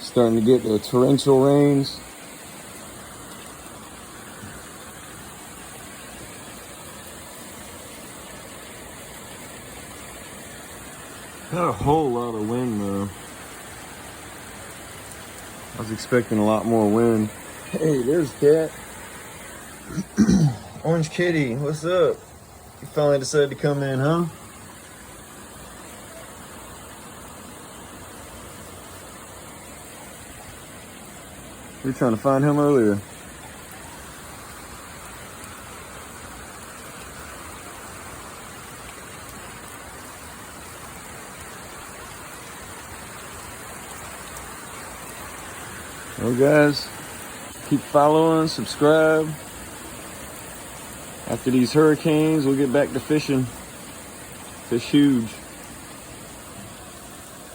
Starting to get the torrential rains. Not a whole lot of wind though. I was expecting a lot more wind. Hey, there's Cat. Orange Kitty, what's up? You finally decided to come in, huh? We were trying to find him earlier. Well guys, keep following, subscribe. After these hurricanes, we'll get back to fishing. Fish huge.